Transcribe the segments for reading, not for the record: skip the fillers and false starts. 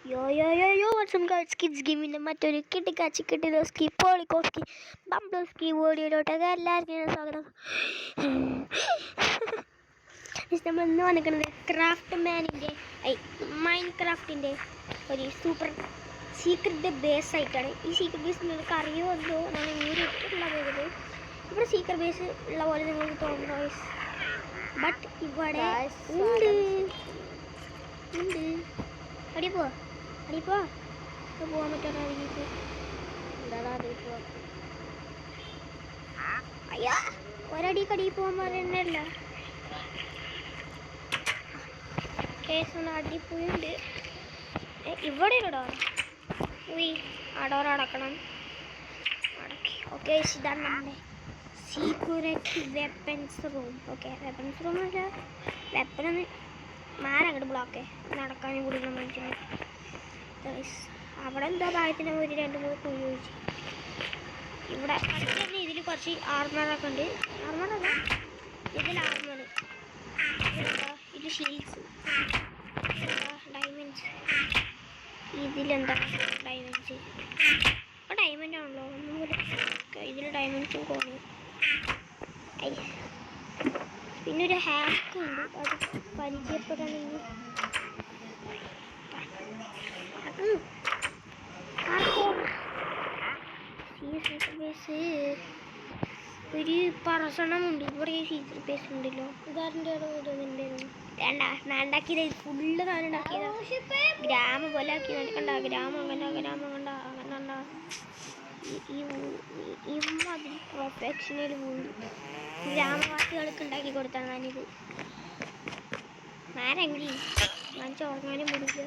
Yo, what's up guys, kids gaming മറ്റൊരു കിട്ടിക്കാച്ചി കിട്ടിലോസ്കി പോളിക്കോസ്കി ബംബ്ലോസ്കി വീഡിയോയിലോട്ടൊക്കെ എല്ലാവർക്കും സ്വാഗതം. നമ്മൾ ഇന്ന് വന്നിരിക്കുന്നത് ക്രാഫ്റ്റ് മാനിൻ്റെ മൈൻക്രാഫ്റ്റിൻ്റെ ഒരു സൂപ്പർ സീക്രട്ട് ബേസ് ആയിട്ടാണ്. ഈ സീക്രട്ട് ബേസ് നിങ്ങൾക്ക് അറിയോ എന്തോ എന്നാണ് ഊരിട്ടുള്ള പോകുന്നത്. ഇവിടെ സീക്രട്ട് ബേസ് ഉള്ള പോലെ നിങ്ങൾക്ക് തോന്നുന്നു, ബട്ട് ഇവിടെ ഉണ്ട്. അടിപ്പോ പോകാൻ പറ്റാത്ത അയ്യോ ഒരടിക്കടി പോകാൻ പറയുന്നല്ല. കേസ് അടിപ്പോയുണ്ട്. ഇവിടെ ഇടോ അടക്കണം. ഓക്കെ, ഇതാണ് നമ്മുടെ secret weapons room. Okay, weapons room അല്ല, വെപ്പനൊന്ന് മാരങ്ങോട്ട് ബ്ലോക്കേ നടക്കാനും കൂടി മനുഷ്യന്. അവിടെ എന്താ ഭാഗത്തിന് ഒരു 2-3 കുഴി ചോദിച്ചു. ഇവിടെ തന്നെ ഇതിൽ കുറച്ച് ആർമറൊക്കെ ഉണ്ട്. ആർമറല്ല, ഇതിൽ ആർമർ, ഇത് ഷീൽഡ്സ്, ഡയമണ്ട്സ്. ഇതിലെന്താ ഡയമണ്ട്സ്? അപ്പോൾ ഡയമണ്ട് ആണല്ലോ ഒന്നുപോലെ. ഇതിൽ ഡയമണ്ട്സും കോണി. പിന്നെ ഒരു ഹാക്ക് ഉണ്ട്, അത് പരിചയപ്പെടണമെങ്കിൽ ഒരു പറസണമുണ്ട്. ഇവിടെ ഈ സീക്രട്ട് ബേസ് ഉണ്ടല്ലോ. ഉദാഹരണ ഉണ്ടാക്കിയത് ഫുള്ള് താൻ ഉണ്ടാക്കിയതാ. ഗ്രാമം പോലെ ആക്കി കണ്ട. ഗ്രാമം അങ്ങനെ കണ്ട. അതിൽ പ്രൊഫഷണൽ ഗ്രാമവാസികൾക്ക് ഉണ്ടാക്കി കൊടുത്താണ് ഞാനിത്. ആരെങ്കിൽ ഞാൻ ചോർന്നാനും മുടില്ല.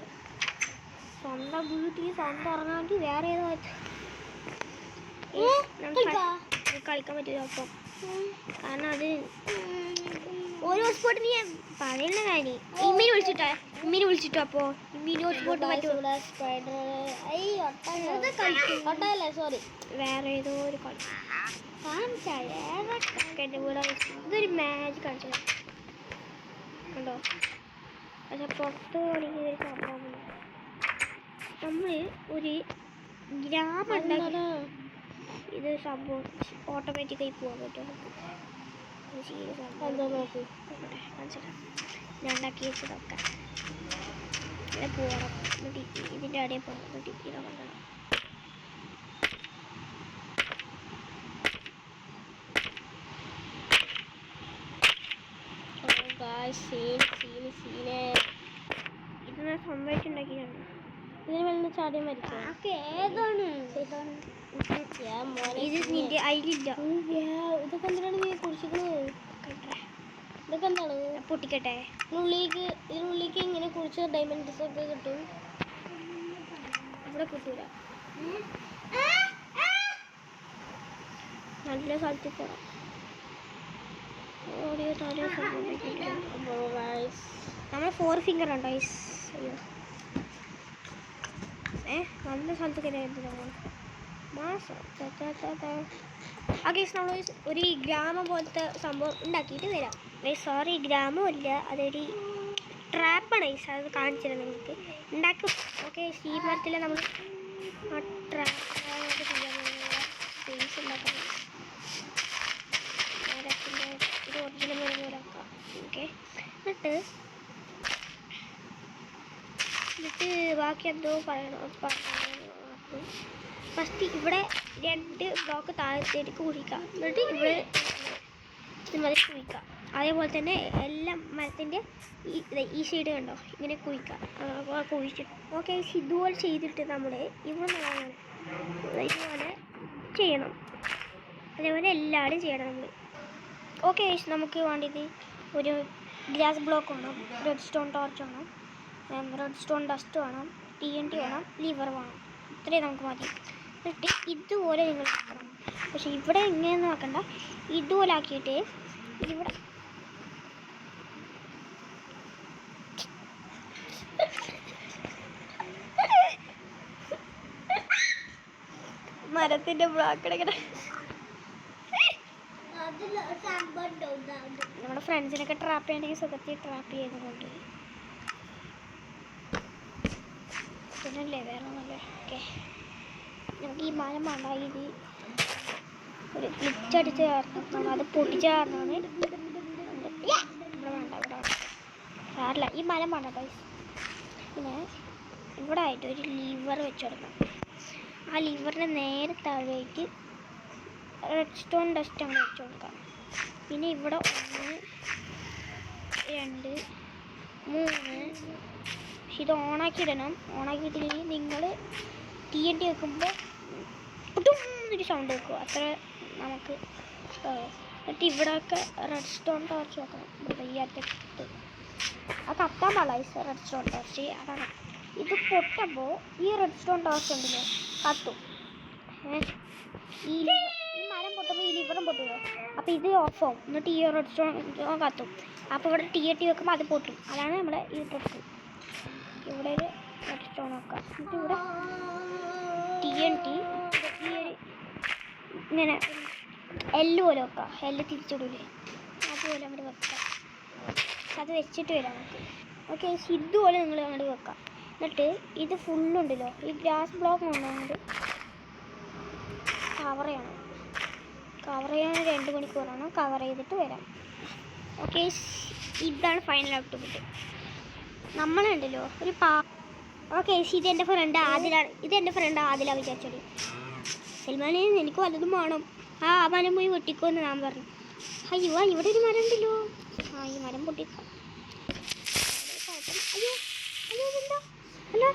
സ്വന്തം വീട്ടിൽ സ്വന്തം ഇറങ്ങാമെങ്കിൽ വേറെ ഏതോ കളിക്കാൻ പറ്റില്ല. അപ്പം കാരണം അത് ഓരോ ഹോട്ട്സ്പോട്ടിന് ഞാൻ പറയുന്ന കാര്യം ഇമ്മീനെ വിളിച്ചിട്ടോ. അപ്പോൾ ഇമ്മീന് ഹോട്ട്സ്പോട്ട് പറ്റുമോ? സോറി, വേറെ ഏതോ ഒരു കളി എൻ്റെ വീട്. ഇതൊരു മാച്ച് കാണിച്ചു കണ്ടോ. പക്ഷെ പുറത്ത് കളിക്കുന്ന സംഭവമില്ല. നമ്മൾ ഒരു ഗ്രാമം ഉണ്ടാക്കി ഇത് സംഭവം ഓട്ടോമാറ്റിക്കായി പോകാൻ പറ്റും. ഞാൻ ഉണ്ടാക്കി വെച്ചതൊക്കെ ഇങ്ങനെ പോകണം. ഇതിൻ്റെ ഇടയിൽ പോകണം. ടിപ്പിനെ കൊണ്ടണം. ഇത് ഞാൻ സ്വന്തമായിട്ട് ഉണ്ടാക്കിയതാണ്. ഇതിന് വെള്ളം ചാടിയ മരിച്ചു. ഇത് നിന്റെ അതിലില്ല. ഇതൊക്കെ എന്തിനാണ് നീ കുടിച്ചിരിക്കുന്നത്? ഇതൊക്കെ എന്താണ്? പൊട്ടിക്കട്ടെ. ഇതിനുള്ളിലേക്ക് ഇങ്ങനെ കുടിച്ച ഡയമണ്ട്സ് ഒക്കെ കിട്ടും. ഇവിടെ കിട്ടൂല. നല്ല സ്ഥലത്ത് പോകാം. നമ്മൾ 4 ഫിംഗർ ഉണ്ടോ? അയ്യോ, നല്ല സ്ഥലത്തൊക്കെ മാസം. ഓക്കെ, നമ്മൾ ഒരു ഗ്രാമം പോലത്തെ സംഭവം ഉണ്ടാക്കിയിട്ട് വരാം. സോറി, ഗ്രാമമില്ല, അതൊരു ട്രാപ്പാണ്. അത് കാണിച്ചു തരാം നിങ്ങൾക്ക് ഉണ്ടാക്കും. ഓക്കെ, മരത്തിൽ നമ്മൾ ആ ട്രാപ്പ് സ്പേസ് ഉണ്ടാക്കാം. മരത്തിൻ്റെ ഇത് ഒറിജിനൽ മരമൂരാക്കാം. ഓക്കെ, എന്നിട്ട് ബാക്കി എന്തോ പറയണം. ഫസ്റ്റ് ഇവിടെ 2 ബ്ലോക്ക് താഴത്തേക്ക് കുഴിക്കാം. എന്നിട്ട് ഇവിടെ മതി കുഴിക്കാം. അതേപോലെ തന്നെ എല്ലാം മരത്തിൻ്റെ ഈ സൈഡ് കണ്ടോ ഇങ്ങനെ കുഴിക്കാം. കുഴിച്ചിട്ട് ഓക്കെ, ഇതുപോലെ ചെയ്തിട്ട് നമ്മൾ ഇവിടെ ഇതുപോലെ ചെയ്യണം. അതേപോലെ എല്ലാവരും ചെയ്യണം നമ്മൾ. ഓക്കെ, നമുക്ക് വേണ്ടത് ഒരു ഗ്ലാസ് ബ്ലോക്ക് വേണം, റെഡ് സ്റ്റോൺ ടോർച്ച് വേണം, റെഡ് സ്റ്റോൺ ഡസ്റ്റ് വേണം, TNT വേണം, ലിവർ വേണം. ഇത്രയും നമുക്ക് മതി. എന്നിട്ട് ഇതുപോലെ നിങ്ങൾ ആക്കണം. പക്ഷെ ഇവിടെ എങ്ങനെയെന്ന് നോക്കണ്ട, ഇതുപോലെ ആക്കിയിട്ട് ഇവിടെ മരത്തിൻ്റെ ബ്ലോക്ക് എടുക്കണം. നമ്മുടെ ഫ്രണ്ട്സിനൊക്കെ ട്രാപ്പ് ചെയ്യണമെങ്കിൽ സുഖത്തിൽ ട്രാപ്പ് ചെയ്തുകൊണ്ട് മരമല്ലേ വേറെ ഒന്നല്ലേ. ഓക്കെ, നമുക്ക് ഈ മരം വേണ്ട. ഇത് ഒരു ഗ്ലിച്ചടിച്ച് കാരണം അത് പൊട്ടിച്ച കാരണമാണ് ഇവിടെ വേണ്ട. ഇവിടെ സാറില്ല, ഈ മരം വേണ്ട ഗൈസ്. പിന്നെ ഇവിടെ ആയിട്ട് ഒരു ലിവർ വെച്ച് കൊടുക്കണം. ആ ലിവറിൻ്റെ നേരെ താഴേക്ക് റെഡ് സ്റ്റോൺ ഡസ്റ്റ് അങ്ങനെ വെച്ച് കൊടുക്കാം. പിന്നെ ഇവിടെ 1 2 3. പക്ഷെ ഇത് ഓണാക്കി ഇടണം. ഓണാക്കിയിട്ടില്ലെങ്കിൽ നിങ്ങൾ TNT വെക്കുമ്പോൾ ഒരു സൗണ്ട് വെക്കും. അത്ര നമുക്ക് എന്നിട്ട് ഇവിടെയൊക്കെ റെഡ് സ്റ്റോൺ ടോർച്ച് വെക്കണം. ഇവിടെ ഈ അറ്റത്ത് അത് കത്താൻ പാടില്ല. റെഡ് സ്റ്റോൺ ടോർച്ച് അതാണ്. ഇത് പൊട്ടുമ്പോൾ ഈ റെഡ് സ്റ്റോൺ ടോർച്ച് ഉണ്ടല്ലോ കത്തും. ഈ മരം പൊട്ടുമ്പോൾ ഈ ലിവറും പൊട്ടുമല്ലോ. അപ്പോൾ ഇത് ഓഫ് ആവും. എന്നിട്ട് ഈ റെഡ് സ്റ്റോൺ കത്തും. അപ്പോൾ ഇവിടെ TNT വെക്കുമ്പോൾ അത് പൊട്ടും. അതാണ് നമ്മുടെ ഈ ട്രിക്ക്. ഇവിടെ ഒരു റെഡ് സ്റ്റോൺ വെക്കാം. എന്നിട്ട് ഇവിടെ TNT ഈ ഒരു ഇങ്ങനെ എല്ല് പോലെ വെക്കാം. എല്ല് തിരിച്ചിടൂലേ, അതുപോലെ അങ്ങോട്ട് വെക്കാം. അത് വെച്ചിട്ട് വരാം നമുക്ക്. ഓക്കെ, ഇതുപോലെ നിങ്ങൾ അങ്ങോട്ട് വെക്കാം. എന്നിട്ട് ഇത് ഫുള്ളുണ്ടല്ലോ ഈ ഗ്ലാസ് ബ്ലോക്ക് കൊണ്ടുവന്നിട്ട് കവർ ചെയ്യാൻ 2 മണിക്കൂറാണ്. കവർ ചെയ്തിട്ട് വരാം. ഓക്കെ, ഇതാണ് ഫൈനൽ ഔട്ട്പുട്ട്. നമ്മളുണ്ടല്ലോ ഒരു ഓക്കെ, ഇതെൻ്റെ ഫ്രണ്ട് ആദിലാണ്. ഇതെൻ്റെ ഫ്രണ്ട് ആദിലാണ് വിചാരിച്ചത്. സൽമാനെ എനിക്ക് വല്ലതും വേണം. ആ മരം പോയി വെട്ടിക്കോന്ന് ഞാൻ പറഞ്ഞു. അയ്യോ ഇവിടെ ഒരു മരം ഉണ്ടല്ലോ. ഈ മരം പൊട്ടിക്കാം. അയ്യോ അയ്യോ ഇതെന്താ അല്ല